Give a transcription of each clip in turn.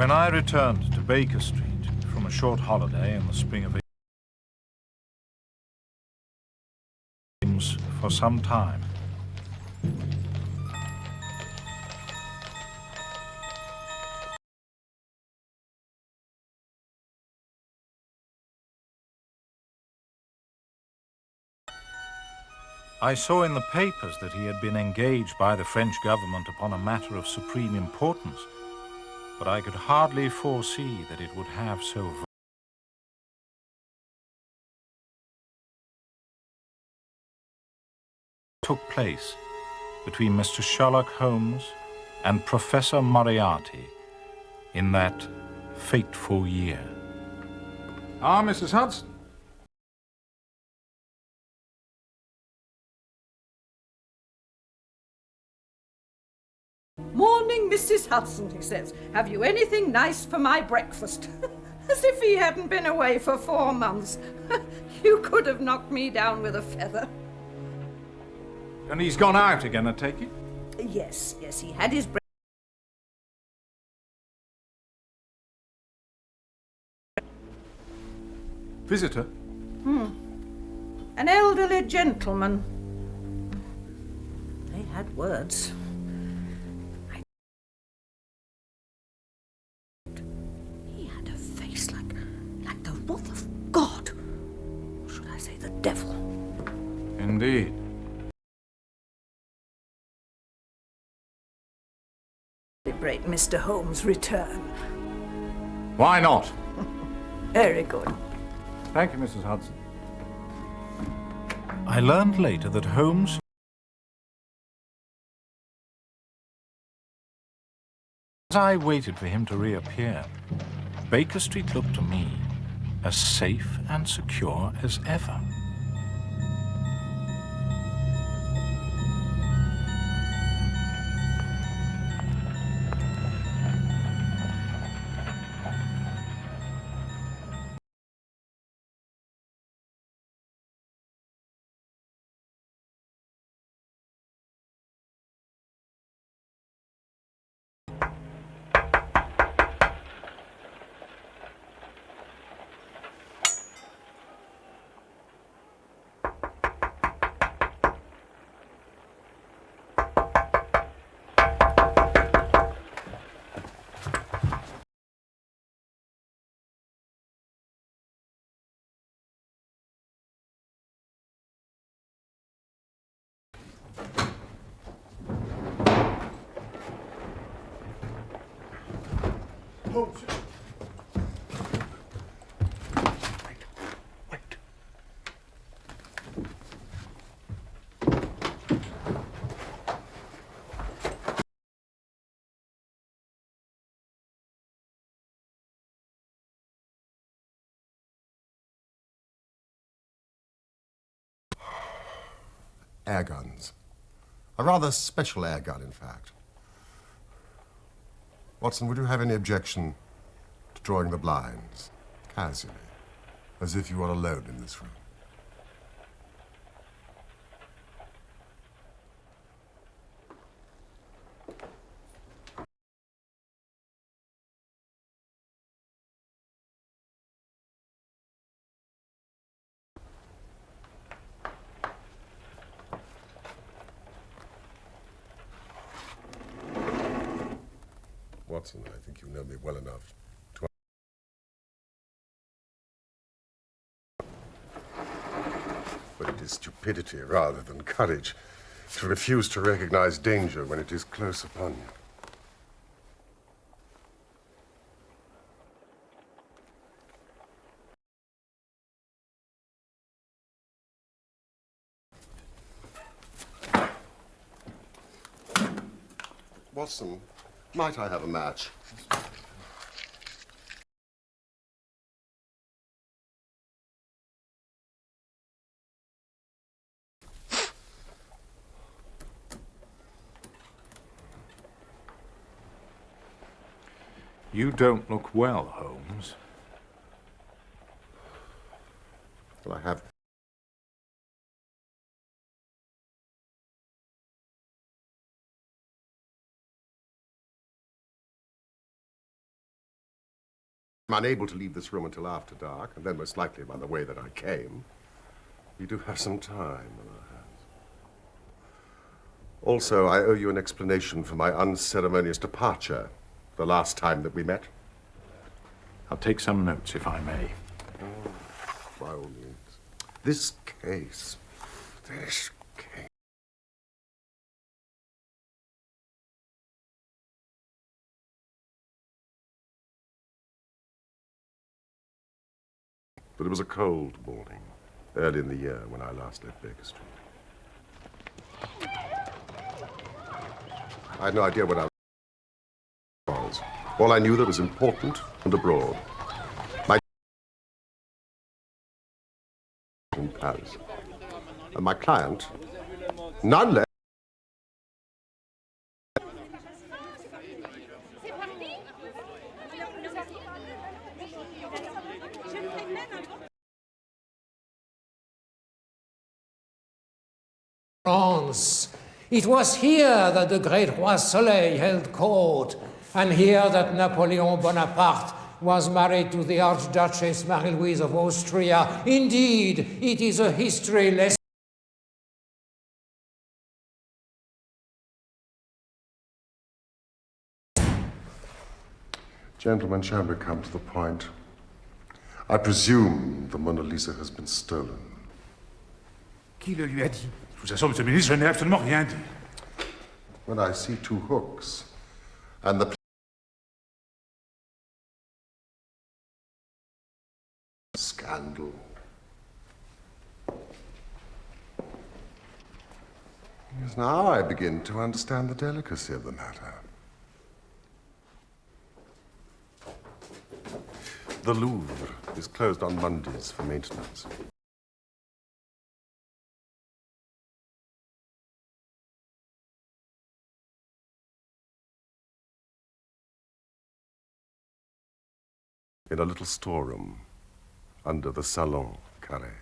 When I returned to Baker Street from a short holiday in the spring of 18 for some time. I saw in the papers that he had been engaged by the French government upon a matter of supreme importance, but I could hardly foresee that it would have so took place between Mr. Sherlock Holmes and Professor Moriarty in that fateful year. Ah, Mrs. Hudson. Morning, Mrs. Hudson, he says. Have you anything nice for my breakfast? As if he hadn't been away for 4 months. You could have knocked me down with a feather. And he's gone out again, I take it? Yes, he had his Visitor? An elderly gentleman. They had words. He had a face like the wrath of God. Or should I say the devil? Indeed. Celebrate Mr. Holmes' return. Why not? Very good. Thank you, Mrs. Hudson. I learned later that Holmes as I waited for him to reappear, Baker Street looked to me as safe and secure as ever. Holmes. Wait. Air guns. A rather special air gun, in fact. Watson, would you have any objection to drawing the blinds, casually, as if you were alone in this room? Watson, I think you know me well enough to... But it is stupidity rather than courage to refuse to recognize danger when it is close upon you. Watson, might I have a match? You don't look well, Holmes. Well, I have. I'm unable to leave this room until after dark, and then most likely by the way that I came. We do have some time on our hands. Also, I owe you an explanation for my unceremonious departure the last time that we met. I'll take some notes, if I may. Oh, by all means. This case. But it was a cold morning, early in the year when I last left Baker Street. I had no idea what I was. All I knew that was important and abroad. My in Paris. And my client, none less. France. It was here that the great Roi Soleil held court, and here that Napoleon Bonaparte was married to the Archduchess Marie-Louise of Austria. Indeed, it is a history lesson. Gentlemen, shall we come to the point? I presume the Mona Lisa has been stolen. Qui le lui a dit? Je vous assure, monsieur le ministre, je n'ai absolument rien dit. When I see two hooks and the scandal. Yes, now I begin to understand the delicacy of the matter. The Louvre is closed on Mondays for maintenance. In a little storeroom under the Salon Carré.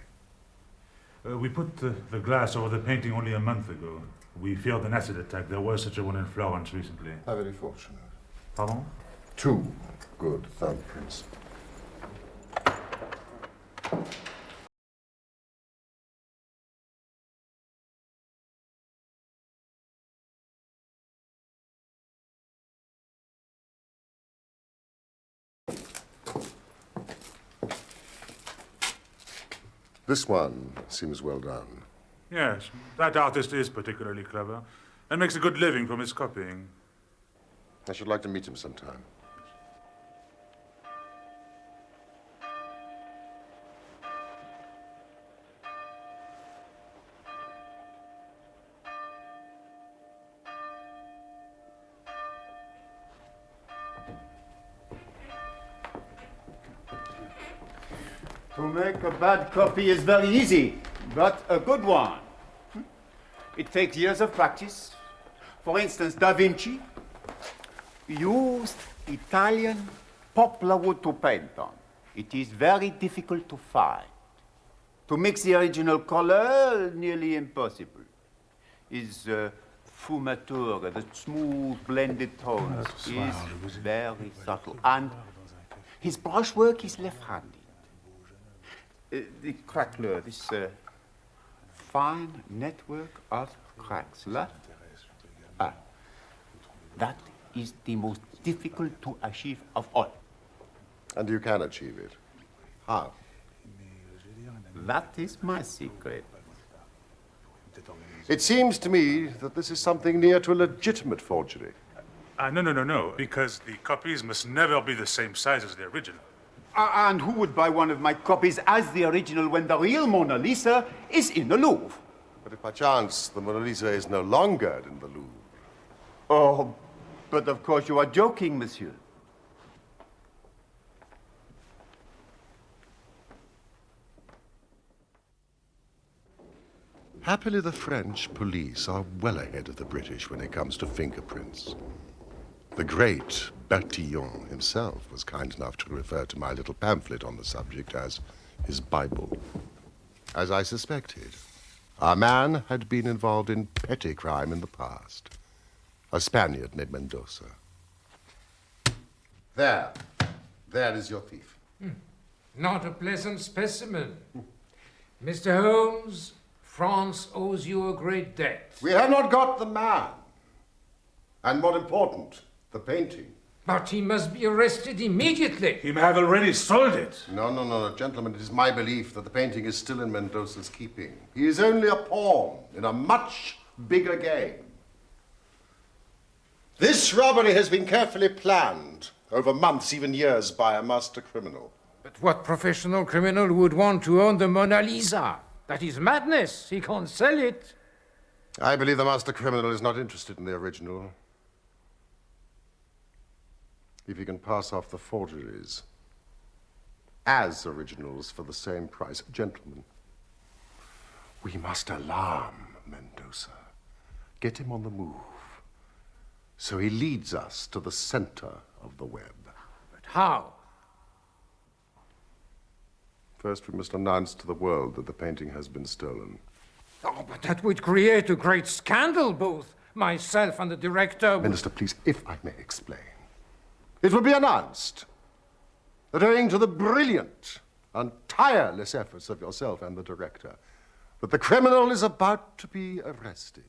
We put the glass over the painting only a month ago. We feared an acid attack. There was such a one in Florence recently. How very fortunate. Pardon? 2 good thumbprints. This one seems well done. Yes, that artist is particularly clever and makes a good living from his copying. I should like to meet him sometime. To make a bad copy is very easy, but a good one. It takes years of practice. For instance, Da Vinci used Italian poplar wood to paint on. It is very difficult to find. To mix the original color, nearly impossible. His fumature, the smooth blended tones, is very subtle. And his brushwork is left-handed. The crackler, this fine network of cracks. That is the most difficult to achieve of all. And you can achieve it. How? That is my secret. It seems to me that this is something near to a legitimate forgery. No, because the copies must never be the same size as the original. And who would buy one of my copies as the original when the real Mona Lisa is in the Louvre? But if by chance the Mona Lisa is no longer in the Louvre. Oh, But of course you are joking, monsieur. Happily, the French police are well ahead of the British when it comes to fingerprints. The great Bertillon himself was kind enough to refer to my little pamphlet on the subject as his Bible. As I suspected, our man had been involved in petty crime in the past. A Spaniard named Mendoza. There is your thief. Not a pleasant specimen. Mr. Holmes, France owes you a great debt. We have not got the man. And more important, the painting. But he must be arrested immediately. He may have already sold it. No, gentlemen, it is my belief that the painting is still in Mendoza's keeping. He is only a pawn in a much bigger game. This robbery has been carefully planned over months, even years, by a master criminal. But what professional criminal would want to own the Mona Lisa? That is madness. He can't sell it. I believe the master criminal is not interested in the original. If he can pass off the forgeries as originals for the same price. Gentlemen, we must alarm Mendoza. Get him on the move. So he leads us to the center of the web. But how? First, we must announce to the world that the painting has been stolen. Oh, but that would create a great scandal, both myself and the director. Minister, please, if I may explain. It will be announced that owing to the brilliant and tireless efforts of yourself and the director, that the criminal is about to be arrested.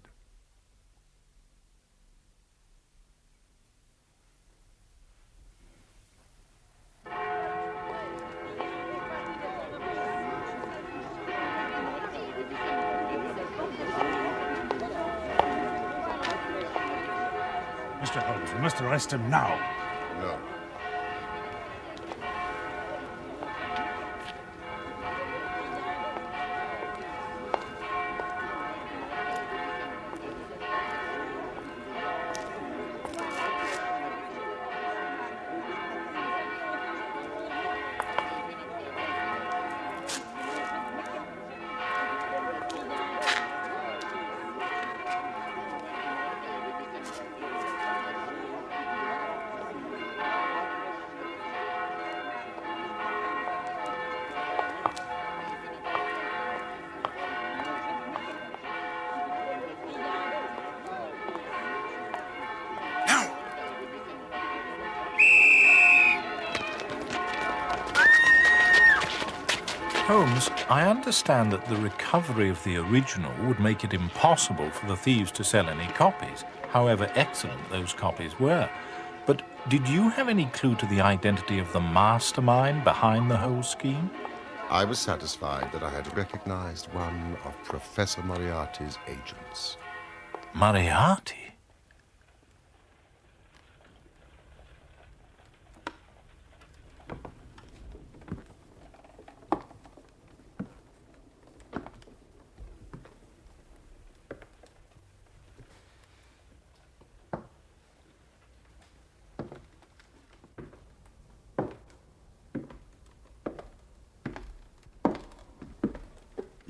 Mr. Holmes, we must arrest him now. No. Holmes, I understand that the recovery of the original would make it impossible for the thieves to sell any copies, however excellent those copies were. But did you have any clue to the identity of the mastermind behind the whole scheme? I was satisfied that I had recognized one of Professor Moriarty's agents. Moriarty?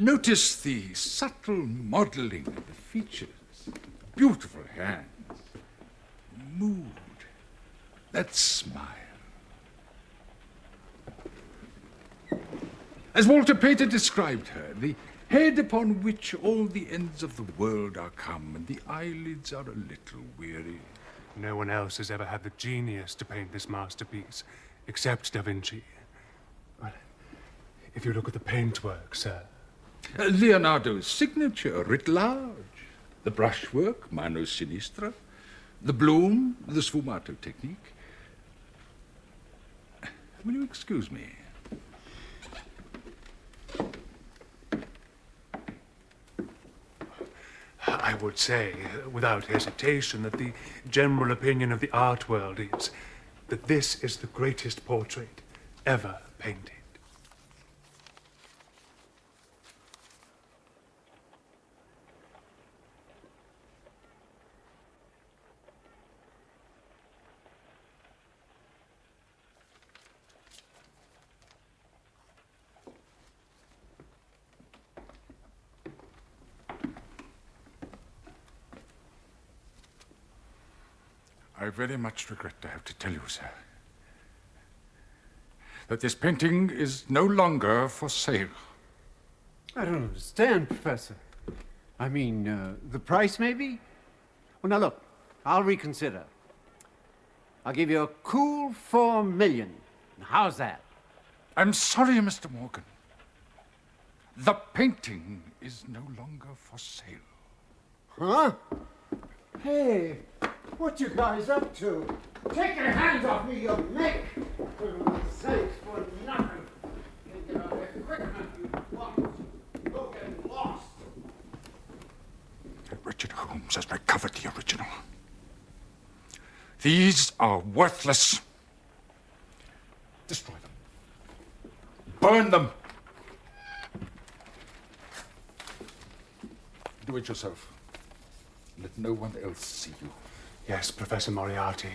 Notice the subtle modeling of the features. Beautiful hands. Mood. That smile. As Walter Pater described her, the head upon which all the ends of the world are come, and the eyelids are a little weary. No one else has ever had the genius to paint this masterpiece, except Da Vinci. Well, if you look at the paintwork, sir. Leonardo's signature, writ large. The brushwork, mano sinistra. The bloom, the sfumato technique. Will you excuse me? I would say, without hesitation, that the general opinion of the art world is that this is the greatest portrait ever painted. I very much regret to have to tell you, sir, that this painting is no longer for sale. I don't understand, Professor. I mean, the price, maybe? Well, now look, I'll reconsider. I'll give you a cool $4 million. How's that? I'm sorry, Mr. Morgan. The painting is no longer for sale. Huh? Hey, what you guys up to? Take your hands off me, you make! For goodness sakes, for nothing. You get all the equipment you want. Go get lost. Richard Holmes has recovered the original. These are worthless. Destroy them. Burn them. Do it yourself. Let no one else see you. Yes, Professor Moriarty.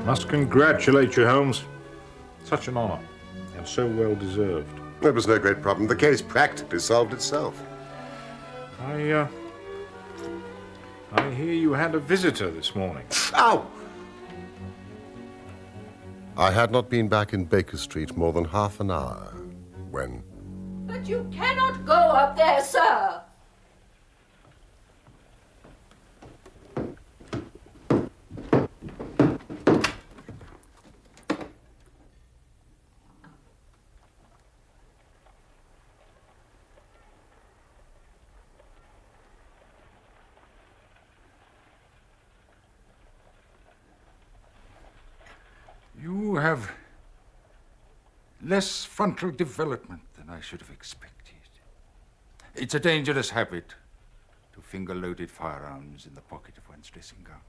Must congratulate you, Holmes. Such an honor, and so well deserved. It was no great problem. The case practically solved itself. I hear you had a visitor this morning. Ow! I had not been back in Baker Street more than half an hour when... But you cannot go up there, sir. You have less frontal development than I should have expected. It's a dangerous habit to finger loaded firearms in the pocket of one's dressing gown.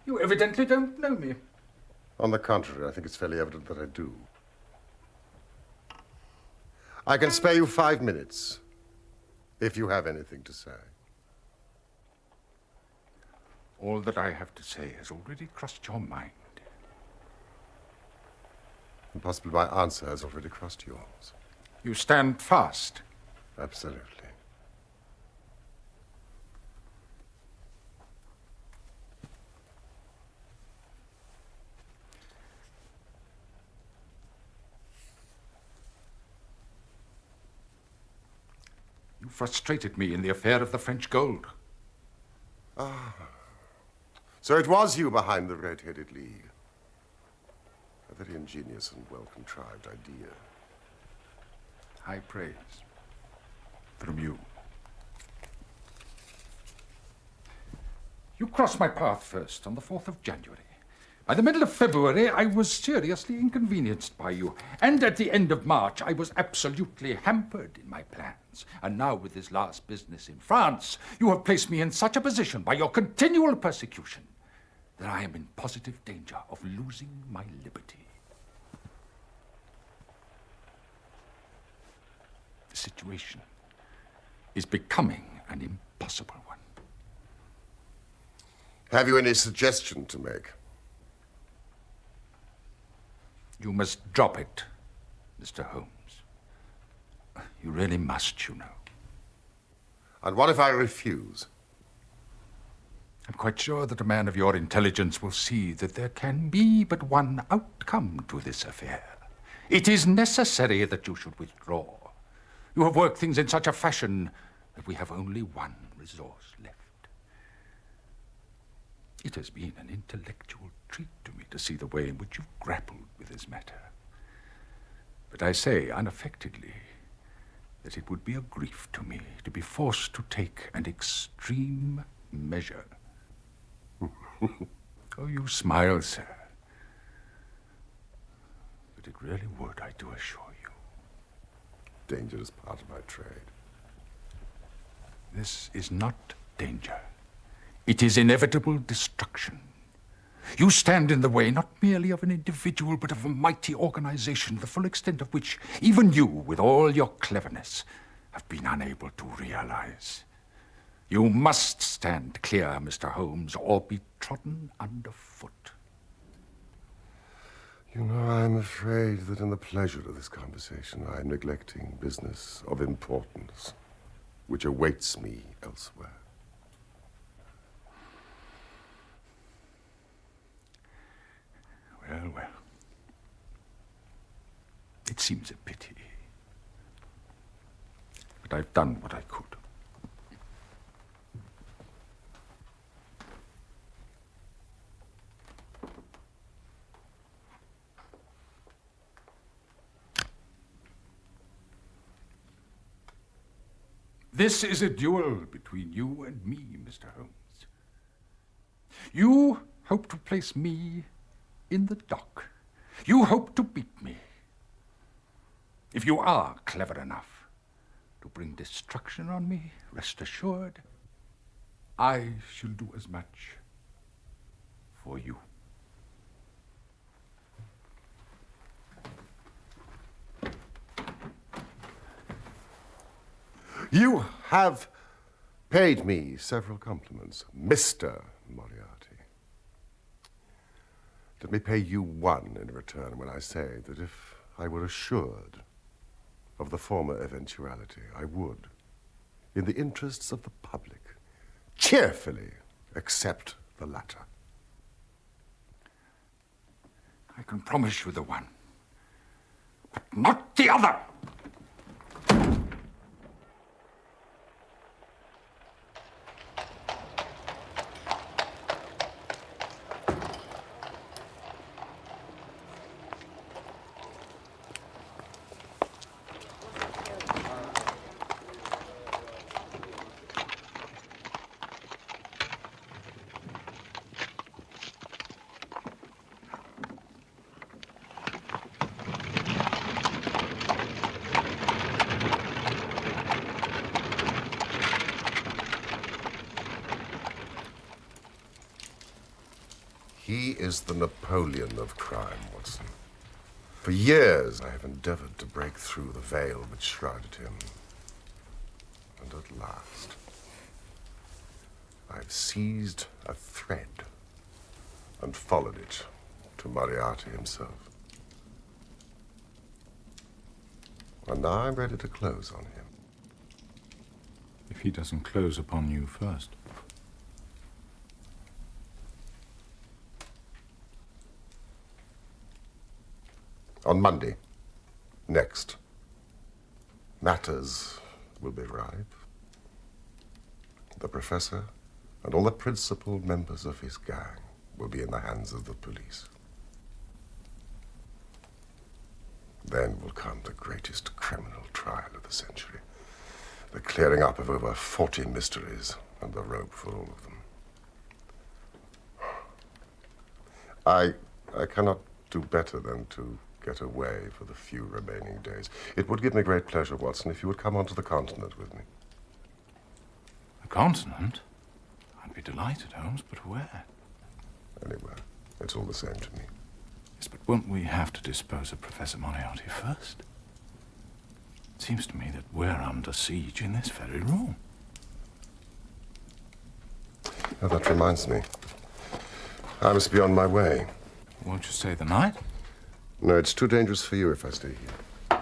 You evidently don't know me. On the contrary, I think it's fairly evident that I do. I can spare you 5 minutes, if you have anything to say. All that I have to say has already crossed your mind. And possibly my answer has already crossed yours. You stand fast. Absolutely. You frustrated me in the affair of the French gold. Ah. So it was you behind the Red-Headed League. A very ingenious and well-contrived idea. High praise from you. You crossed my path first on the 4th of January. By the middle of February, I was seriously inconvenienced by you. And at the end of March, I was absolutely hampered in my plans. And now, with this last business in France, you have placed me in such a position by your continual persecution that I am in positive danger of losing my liberty. The situation is becoming an impossible one. Have you any suggestion to make? You must drop it, Mr. Holmes. You really must, you know. And what if I refuse? I'm quite sure that a man of your intelligence will see that there can be but one outcome to this affair. It is necessary that you should withdraw. You have worked things in such a fashion that we have only one resource left. It has been an intellectual treat to me to see the way in which you've grappled with this matter. But I say unaffectedly that it would be a grief to me to be forced to take an extreme measure. Oh, you smile, sir. But it really would, I do assure you. Danger is part of my trade. This is not danger. It is inevitable destruction. You stand in the way not merely of an individual, but of a mighty organization, the full extent of which even you, with all your cleverness, have been unable to realize. You must stand clear, Mr. Holmes, or be trodden underfoot. You know, I'm afraid that in the pleasure of this conversation, I'm neglecting business of importance, which awaits me elsewhere. Well, well. It seems a pity. But I've done what I could. This is a duel between you and me, Mr. Holmes. You hope to place me in the dock. You hope to beat me. If you are clever enough to bring destruction on me, rest assured, I shall do as much for you. You have paid me several compliments, Mr. Moriarty. Let me pay you one in return when I say that if I were assured of the former eventuality, I would, in the interests of the public, cheerfully accept the latter. I can promise you the one, but not the other. He is the Napoleon of crime, Watson. For years I have endeavored to break through the veil which shrouded him. And at last, I've seized a thread and followed it to Moriarty himself. And now I'm ready to close on him. If he doesn't close upon you first. On Monday, next, matters will be ripe. The professor and all the principal members of his gang will be in the hands of the police. Then will come the greatest criminal trial of the century, the clearing up of over 40 mysteries and the rope for all of them. I cannot do better than to get away for the few remaining days. It would give me great pleasure, Watson, if you would come onto the continent with me. The continent? I'd be delighted, Holmes, but where? Anywhere. It's all the same to me. Yes, but won't we have to dispose of Professor Moriarty first? It seems to me that we're under siege in this very room. Oh, that reminds me. I must be on my way. Won't you stay the night? No, it's too dangerous for you if I stay here.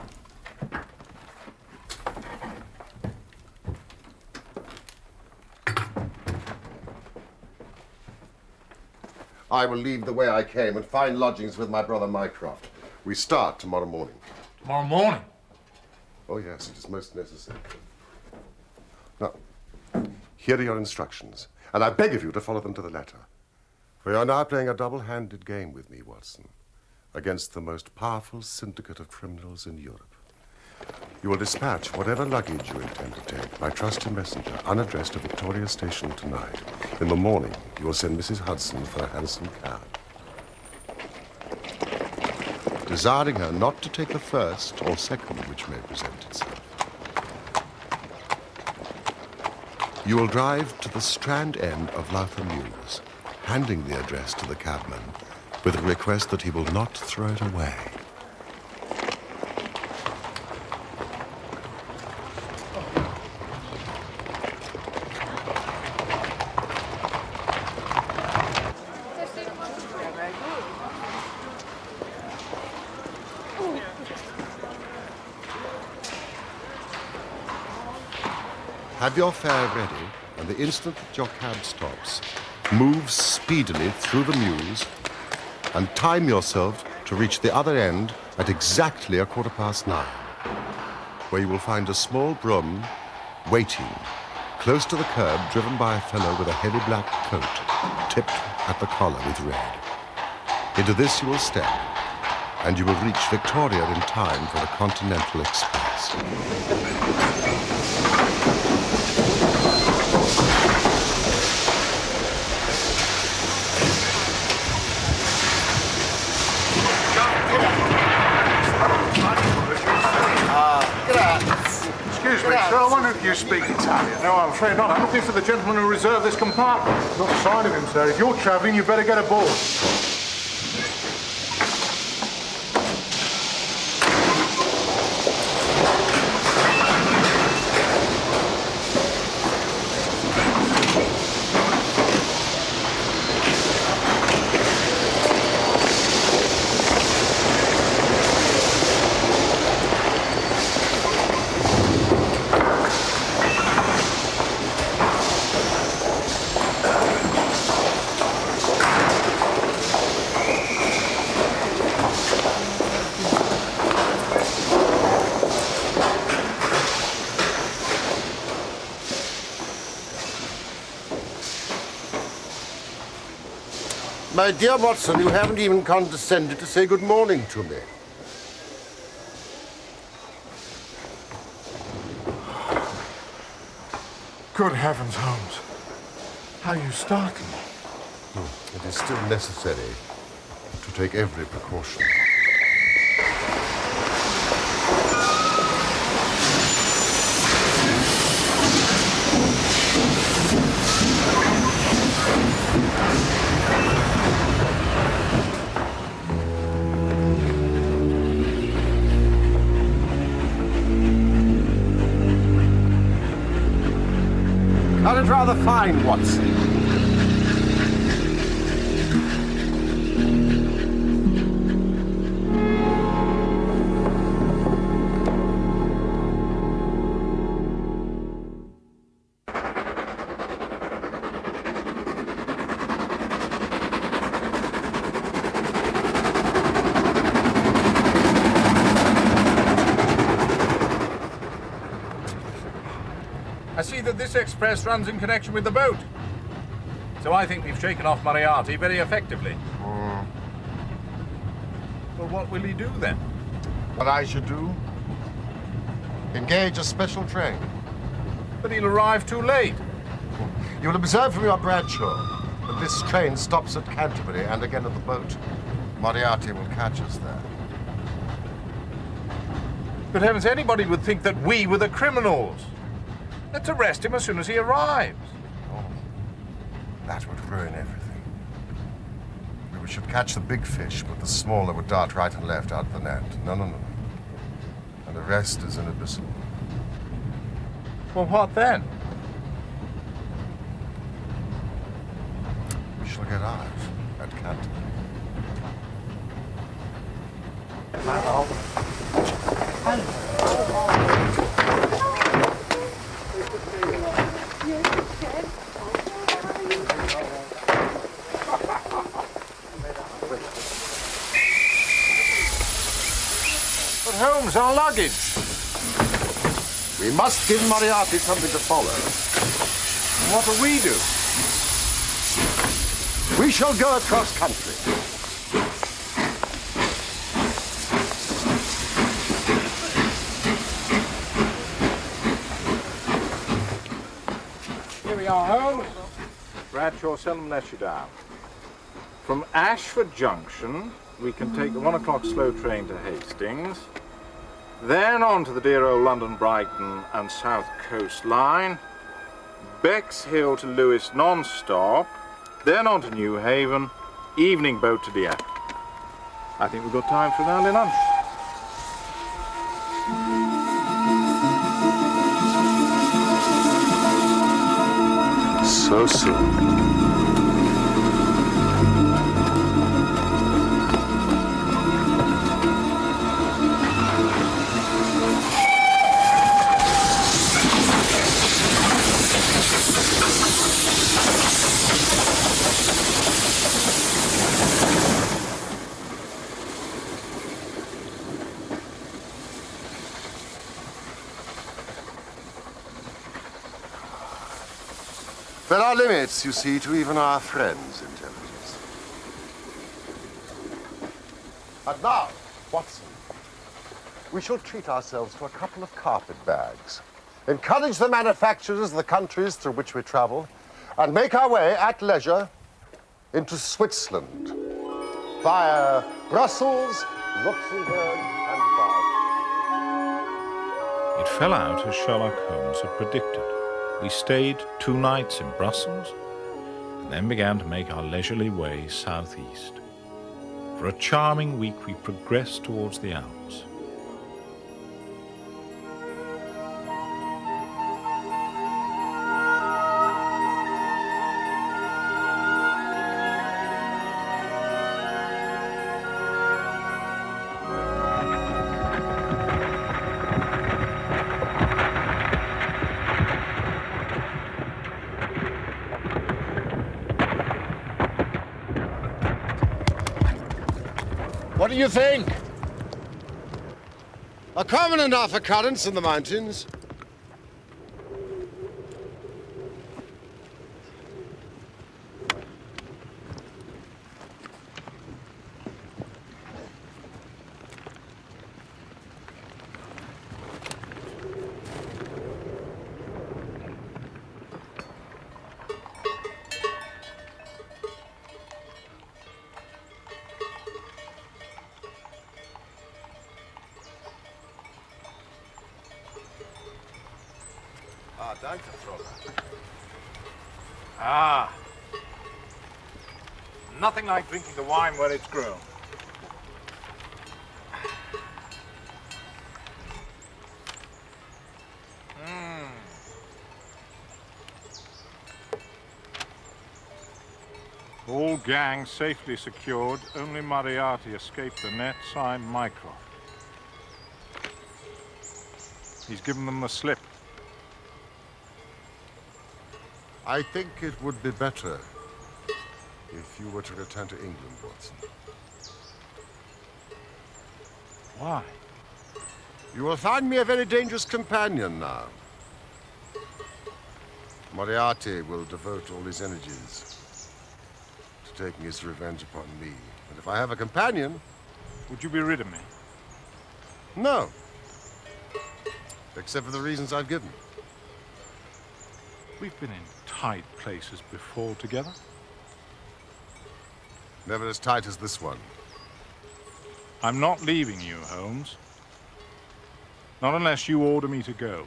I will leave the way I came and find lodgings with my brother Mycroft. We start tomorrow morning. Tomorrow morning? Oh, yes, it is most necessary. Now, here are your instructions, and I beg of you to follow them to the letter. For you're now playing a double-handed game with me, Watson, against the most powerful syndicate of criminals in Europe. You will dispatch whatever luggage you intend to take by trusty messenger, unaddressed to Victoria Station tonight. In the morning, you will send Mrs. Hudson for a hansom cab, desiring her not to take the first or second which may present itself. You will drive to the Strand end of La Mews, handing the address to the cabman with a request that he will not throw it away. Have your fare ready, and the instant that your cab stops, move speedily through the mews and time yourself to reach the other end at exactly 9:15, where you will find a small brougham waiting close to the curb, driven by a fellow with a heavy black coat tipped at the collar with red. Into this you will step, and you will reach Victoria in time for the Continental Express. Excuse me, sir, I wonder if you speak Italian. No, I'm afraid not. I'm looking for the gentleman who reserved this compartment. Not a sign of him, sir. If you're travelling, you better get aboard. My dear Watson, you haven't even condescended to say good morning to me. Good heavens, Holmes. How you startled me. It is still necessary to take every precaution. I'd rather fine, Watson. I see that this express runs in connection with the boat. So I think we've shaken off Moriarty very effectively. Well, what will he do then? What I should do? Engage a special train. But he'll arrive too late. You will observe from your Bradshaw that this train stops at Canterbury and again at the boat. Moriarty will catch us there. Good heavens, anybody would think that we were the criminals. Let's arrest him as soon as he arrives. Oh, that would ruin everything. We should catch the big fish, but the smaller would dart right and left out of the net. No. And the rest is inadmissible. Well, what then? We shall get out at Canterbury. But Holmes, our luggage. We must give Moriarty something to follow. What do we do? We shall go across country. Here we are, Holmes. Bradshaw seldom lets you down. From Ashford Junction, we can take the 1 o'clock slow train to Hastings, then on to the dear old London, Brighton and South Coast line, Bexhill to Lewes non-stop, then on to New Haven, evening boat to Dieppe. I think we've got time for an early lunch. So soon. There are limits, you see, to even our friends' intelligence. And now, Watson, we shall treat ourselves to a couple of carpet bags, encourage the manufacturers of the countries through which we travel, and make our way at leisure into Switzerland via Brussels, Luxembourg, and Basel. It fell out as Sherlock Holmes had predicted. We stayed 2 nights in Brussels and then began to make our leisurely way southeast. For a charming week we progressed towards the Alps. What do you think? A common enough occurrence in the mountains. Ah, nothing like drinking the wine where it's grown. All gangs safely secured, only Moriarty escaped the net, signed Mycroft. He's given them the slip. I think it would be better if you were to return to England, Watson. Why? You will find me a very dangerous companion now. Moriarty will devote all his energies to taking his revenge upon me. And if I have a companion... Would you be rid of me? No. Except for the reasons I've given. We've been in tight places before together. Never as tight as this one. I'm not leaving you, Holmes. Not unless you order me to go.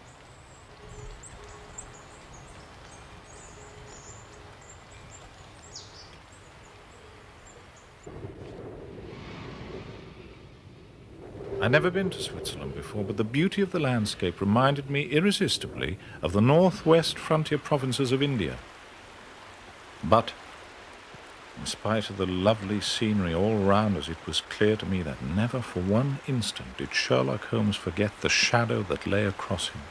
I'd never been to Switzerland before, but the beauty of the landscape reminded me irresistibly of the northwest frontier provinces of India. But, in spite of the lovely scenery all round us, it was clear to me that never for one instant did Sherlock Holmes forget the shadow that lay across him.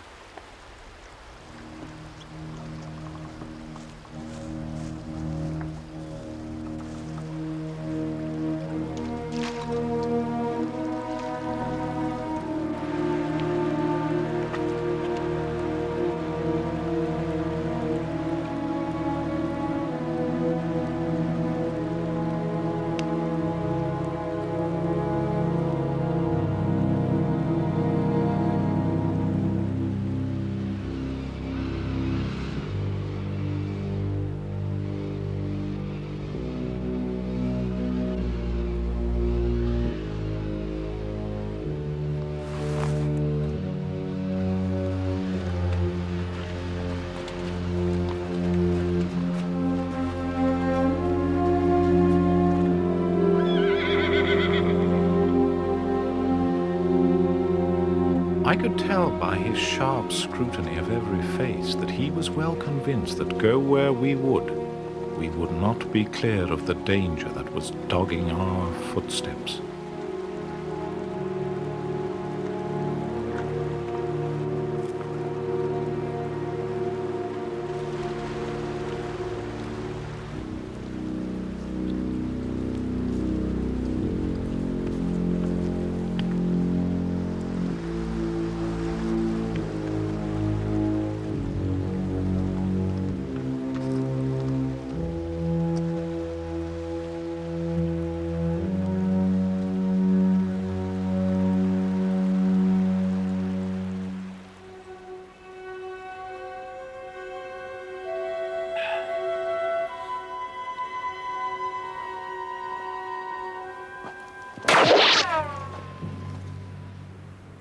I could tell by his sharp scrutiny of every face that he was well convinced that go where we would not be clear of the danger that was dogging our footsteps.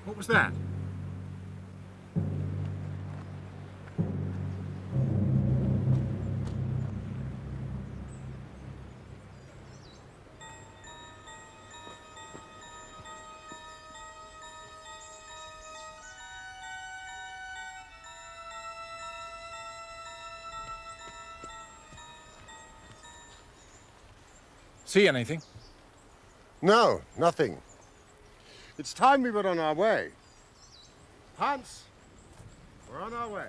What was that? See anything? No, nothing. It's time we were on our way. Hans, we're on our way.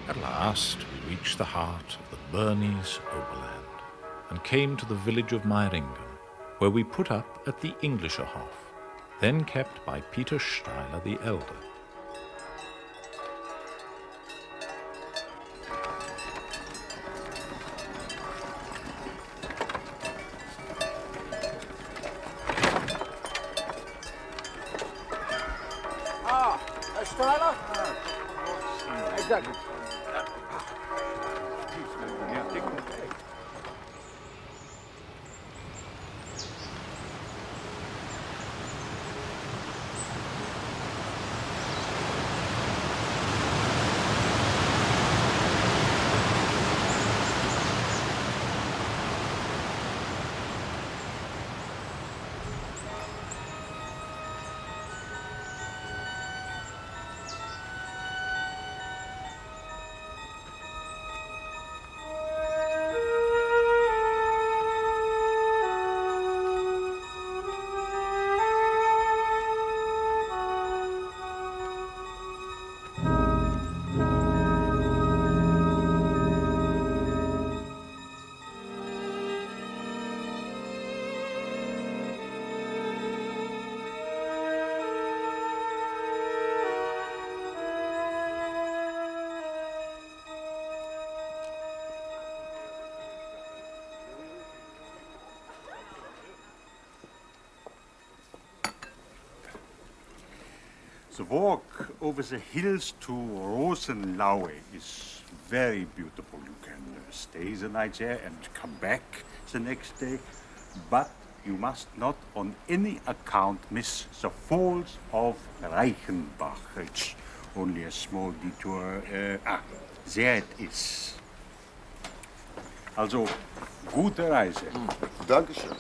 At last we reached the heart of the Bernese Oberland and came to the village of Meiringen, where we put up at the Englischer Hof, then kept by Peter Steiler the elder. Herr Steiler? Exactly. The walk over the hills to Rosenlaue is very beautiful. You can stay the night there and come back the next day, but you must not on any account miss the Falls of Reichenbach. It's only a small detour. There it is. Also, gute Reise. Dankeschön.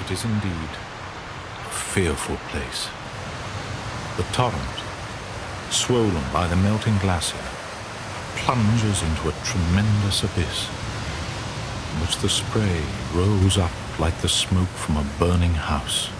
It is indeed a fearful place. The torrent, swollen by the melting glacier, plunges into a tremendous abyss, in which the spray rose up like the smoke from a burning house.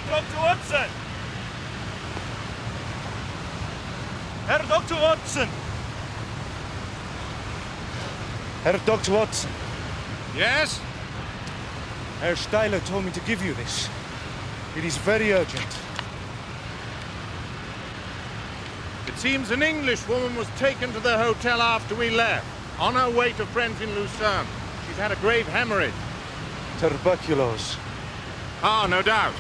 Kommt zu uns! Watson! Herr Dr. Watson. Yes? Herr Steiler told me to give you this. It is very urgent. It seems an English woman was taken to the hotel after we left, on her way to friends in Lucerne. She's had a grave hemorrhage. Tuberculosis. Ah, no doubt.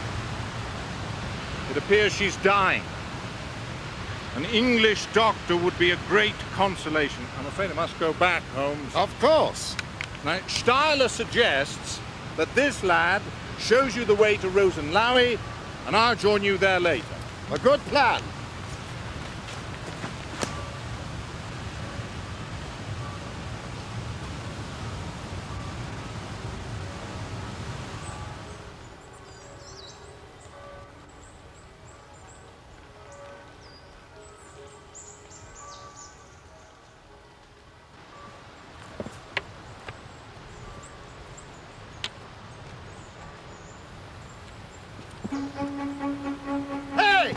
It appears she's dying. An English doctor would be a great consolation. I'm afraid I must go back, Holmes. Of course. Now, Steiler suggests that this lad shows you the way to Rosenlaui, and I'll join you there later. A good plan. Hey!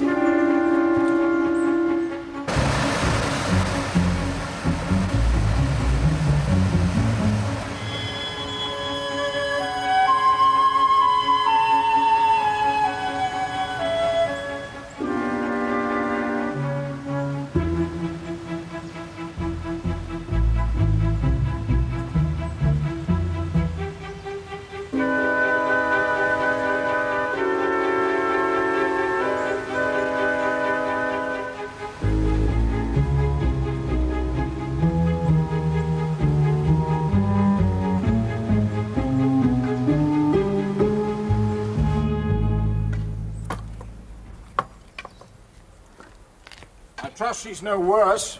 I trust she's no worse.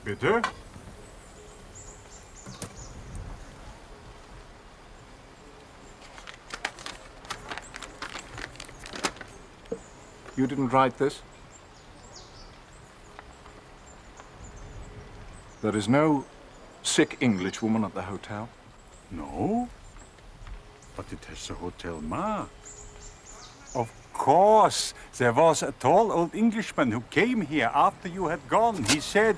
Bitte? You didn't write this? There is no sick English woman at the hotel? No, but it has a hotel mark. Of course, there was a tall old Englishman who came here after you had gone. He said...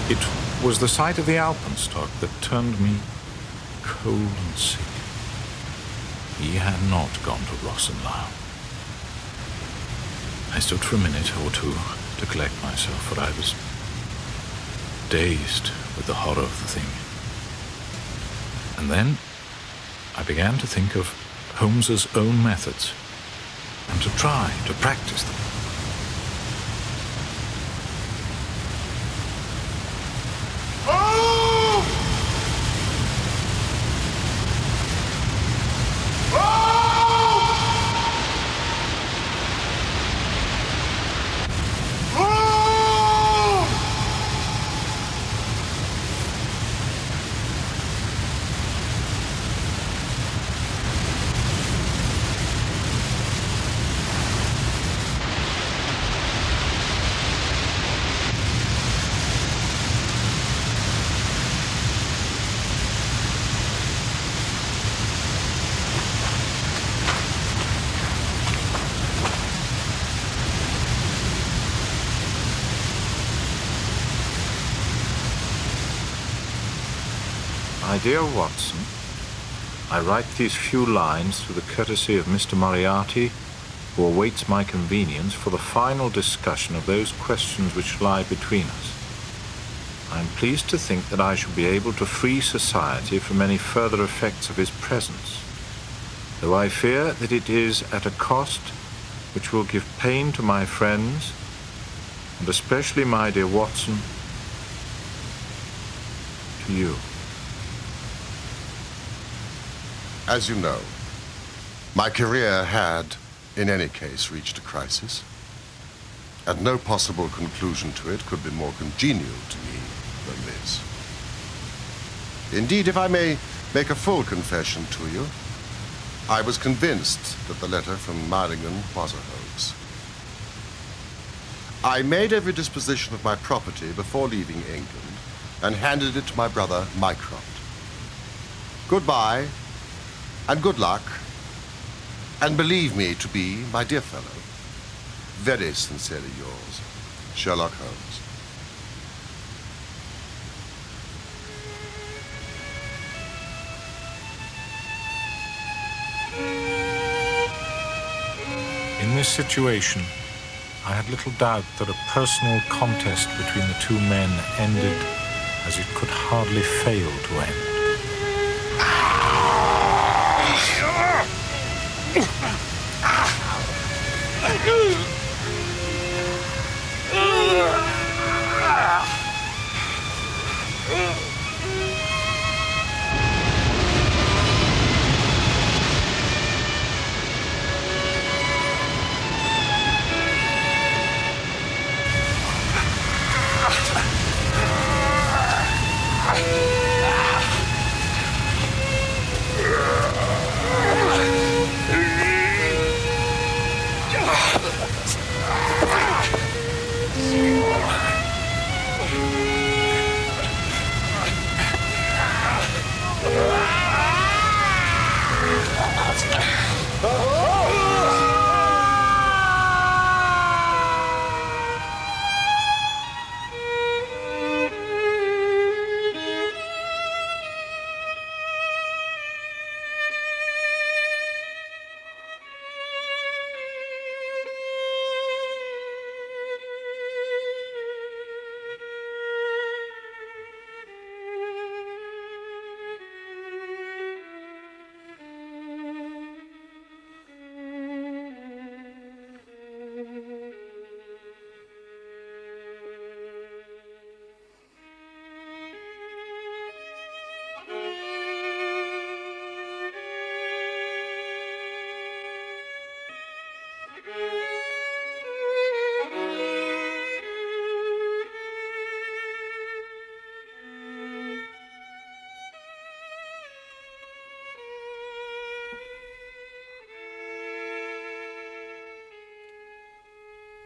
It was the sight of the alpenstock that turned me cold and sick. He had not gone to Rosenlau. I stood for a minute or two to collect myself, for I was dazed with the horror of the thing. And then I began to think of Holmes's own methods and to try to practice them. My dear Watson, I write these few lines through the courtesy of Mr. Moriarty, who awaits my convenience for the final discussion of those questions which lie between us. I am pleased to think that I shall be able to free society from any further effects of his presence, though I fear that it is at a cost which will give pain to my friends, and especially, my dear Watson, to you. As you know, my career had, in any case, reached a crisis, and no possible conclusion to it could be more congenial to me than this. Indeed, if I may make a full confession to you, I was convinced that the letter from Meiringen was a hoax. I made every disposition of my property before leaving England and handed it to my brother Mycroft. Goodbye, and good luck, and believe me to be, my dear fellow, very sincerely yours, Sherlock Holmes. In this situation, I had little doubt that a personal contest between the two men ended as it could hardly fail to end.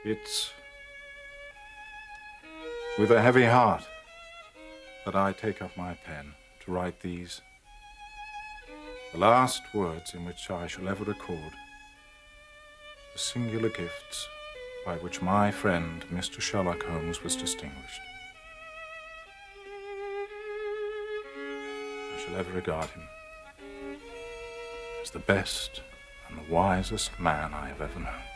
It's with a heavy heart that I take up my pen to write these, the last words in which I shall ever record the singular gifts by which my friend, Mr. Sherlock Holmes, was distinguished. I shall ever regard him as the best and the wisest man I have ever known.